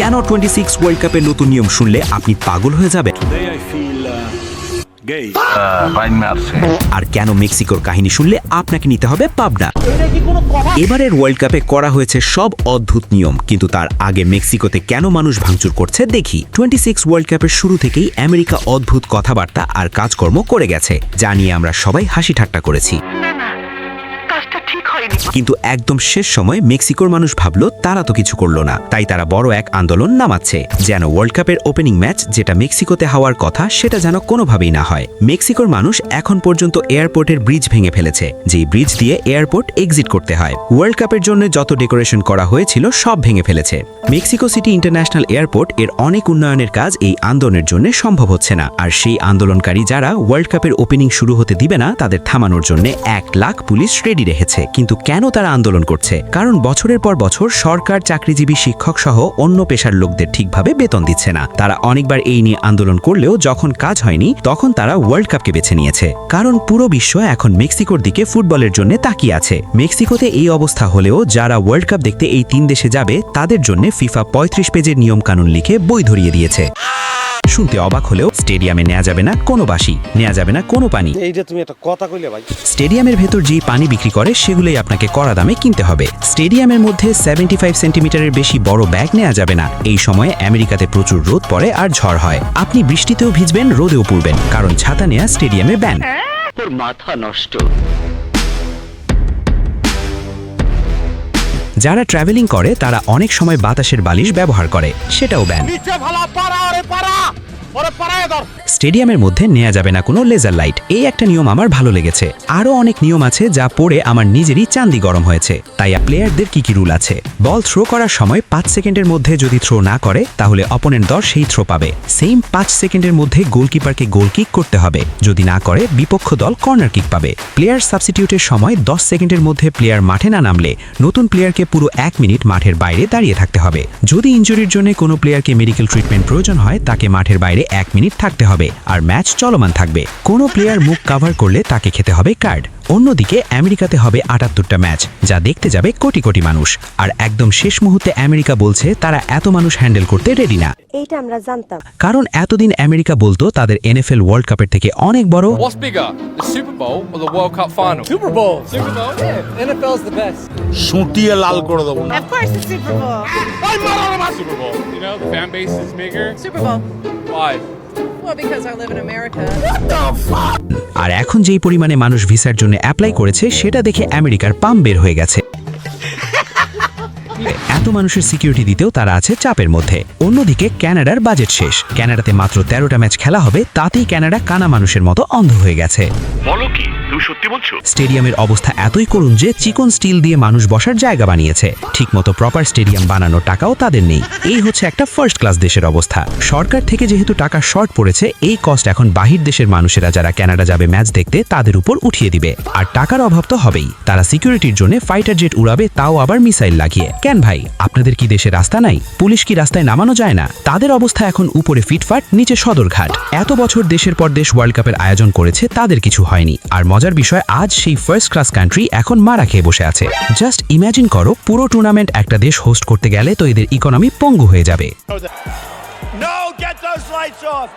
কেন 26 ওয়ার্ল্ড কাপের নতুন নিয়ম শুনলে আপনি পাগল হয়ে যাবেন? আর কেন মেক্সিকোর কাহিনী শুনলে আপনাকে নিতে হবে পাবনা? এবারের ওয়ার্ল্ড কাপে করা হয়েছে সব অদ্ভুত নিয়ম, কিন্তু তার আগে মেক্সিকোতে কেন মানুষ ভাঙচুর করছে দেখি। 26 ওয়ার্ল্ড কাপের শুরু থেকেই আমেরিকা অদ্ভুত কথাবার্তা আর কাজকর্ম করে গেছে, যা নিয়ে আমরা সবাই হাসি ঠাট্টা করেছি। কিন্তু একদম শেষ সময় মেক্সিকোর মানুষ ভাবল তারা তো কিছু করলো না, তাই তারা বড় এক আন্দোলন নামাচ্ছে, যেন ওয়ার্ল্ড কাপের ওপেনিং ম্যাচ যেটা মেক্সিকোতে হওয়ার কথা সেটা যেন কোনোভাবেই না হয়। মেক্সিকোর মানুষ এখন পর্যন্ত এয়ারপোর্টের ব্রিজ ভেঙে ফেলেছে, যেই ব্রিজ দিয়ে এয়ারপোর্ট এক্সিট করতে হয়। ওয়ার্ল্ড কাপের জন্য যত ডেকোরেশন করা হয়েছিল সব ভেঙে ফেলেছে। মেক্সিকো সিটি ইন্টারন্যাশনাল এয়ারপোর্ট এর অনেক উন্নয়নের কাজ এই আন্দোলনের জন্য সম্ভব হচ্ছে না, আর সেই আন্দোলনকারী যারা ওয়ার্ল্ড কাপের ওপেনিং শুরু হতে দিবে না তাদের থামানোর জন্য 1 লাখ পুলিশ রেডি রেখেছে। কিন্তু কেন তারা আন্দোলন করছে? কারণ বছরের পর বছর সরকার চাকরিজীবী শিক্ষক সহ অন্য পেশার লোকদের ঠিকভাবে বেতন দিচ্ছে না। তারা অনেকবার এই নিয়ে আন্দোলন করলেও যখন কাজ হয়নি তখন তারা ওয়ার্ল্ড কাপকে বেছে নিয়েছে, কারণ পুরো বিশ্ব এখন মেক্সিকোর দিকে ফুটবলের জন্য তাকিয়ে আছে। মেক্সিকোতে এই অবস্থা হলেও যারা ওয়ার্ল্ড কাপ দেখতে এই 3 দেশে যাবে তাদের জন্য ফিফা 35 পেজের নিয়ম কানুন লিখে বই ধরিয়ে দিয়েছে। শুনতে অবাক হলেও স্টেডিয়ামে নেওয়া যাবে না কোনো বাঁশি, নেওয়া যাবে না কোনো পানি। এইটা তুমি একটা কথা কইলে ভাই। স্টেডিয়ামের ভেতর যেই পানি বিক্রি করে সেগুলোই আপনাকে কড়া দামে কিনতে হবে। স্টেডিয়ামের মধ্যে 75 সেন্টিমিটারের বেশি বড় ব্যাগ নেওয়া যাবে না। এই সময়ে আমেরিকাতে প্রচুর রোদ পড়ে আর ঝড় হয়। আপনি বৃষ্টিতেও ভিজবেন, রোদেও পুড়বেন, কারণ ছাতা নেওয়া স্টেডিয়ামে ব্যান। তোর মাথা নষ্ট। যারা ট্রাভেলিং করে তারা অনেক সময় বাতাসের বালিশ ব্যবহার করে, সেটাও ব্যান। স্টেডিয়ামের মধ্যে নেওয়া যাবে না কোনো লেজার লাইট, এই একটা নিয়ম আমার ভালো লেগেছে। আরও অনেক নিয়ম আছে যা পড়ে আমার নিজেরই চান্দি গরম হয়েছে। তাই প্লেয়ারদের কি রুল আছে? বল থ্রো করার সময় 5 সেকেন্ডের মধ্যে যদি থ্রো না করে তাহলে অপোনেন্ট দল সেই থ্রো পাবে। সেম 5 সেকেন্ডের মধ্যে গোলকিপারকে গোল কিক করতে হবে, যদি না করে বিপক্ষ দল কর্নার কিক পাবে। প্লেয়ার সাবস্টিটিউটের সময় 10 সেকেন্ডের মধ্যে প্লেয়ার মাঠে না নামলে নতুন প্লেয়ারকে পুরো 1 মিনিট মাঠের বাইরে দাঁড়িয়ে থাকতে হবে। যদি ইনজুরির জন্য কোনো প্লেয়ারকে মেডিকেল ট্রিটমেন্ট প্রয়োজন হয় তাকে মাঠের বাইরে 1 মিনিট থাকতে হবে, আর ম্যাচ চলমান থাকবে। কোনো প্লেয়ার মুখ কভার করলে তাকে খেতে হবে কার্ড। অন্যদিকে আমেরিকাতে হবে 78টা ম্যাচ, যা দেখতে যাবে কোটি কোটি মানুষ। আর একদম শেষ মুহূর্তে আমেরিকা বলছে তারা এত মানুষ হ্যান্ডেল করতে রেডি না। এইটা আমরা জানতাম, কারণ এতদিন আমেরিকা বলতো তাদের NFL ওয়ার্ল্ড কাপের থেকে অনেক বড়। What's bigger, the Super Bowl or the World Cup final? Super Bowl. Super Bowl? Yeah, NFL's the best. সুটিয়ে লাল করে দেবো না। of course the Super Bowl. Super Bowl. You know, the fan base is bigger. Super Bowl. Why? Well, because I live in America. আর এখন যেই পরিমাণে মানুষ ভিসার জন্য apply করেছে সেটা দেখে আমেরিকার পাম বের হয়ে গেছে। এত মানুষের সিকিউরিটি দিতেও তারা আছে চাপের মধ্যে। অন্যদিকে কানাডার বাজেট শেষ। কানাডাতে মাত্র 13টা ম্যাচ খেলা হবে, তাতেই কানাডা কানা মানুষের মতো অন্ধ হয়ে গেছে। বলো কি, তুমি সত্যি বলছো? স্টেডিয়ামের অবস্থা এতই করুণ যে চিকন স্টিল দিয়ে মানুষ বসার জায়গা বানিয়েছে। ঠিকমতো প্রপার স্টেডিয়াম বানানোর টাকাও তাদের নেই। এই হচ্ছে একটা ফার্স্ট ক্লাস দেশের অবস্থা। সরকার থেকে যেহেতু টাকা শর্ট পড়েছে, এই কস্ট এখন বাহির দেশের মানুষেরা যারা কানাডা যাবে ম্যাচ দেখতে তাদের উপর উঠিয়ে দিবে। আর টাকার অভাব তো হবেই, তারা সিকিউরিটির জন্য ফাইটার জেট উড়াবে, তাও আবার মিসাইল লাগিয়ে। কেন ভাই, আপনাদের কি দেশে রাস্তা নাই? পুলিশ কি রাস্তায় নামানো যায় না? তাদের অবস্থা এখন উপরে ফিটফাট, নিচে সদরঘাট। এত বছর দেশের পর দেশ ওয়ার্ল্ড কাপের আয়োজন করেছে, তাদের কিছু হয়নি। আর মজার বিষয়, আজ সেই ফার্স্ট ক্লাস কান্ট্রি এখন মারা খেয়ে বসে আছে। জাস্ট ইমাজিন করো, পুরো টুর্নামেন্ট একটা দেশ হোস্ট করতে গেলে তো এদের ইকোনমি পঙ্গু হয়ে যাবে। No, get those lights off.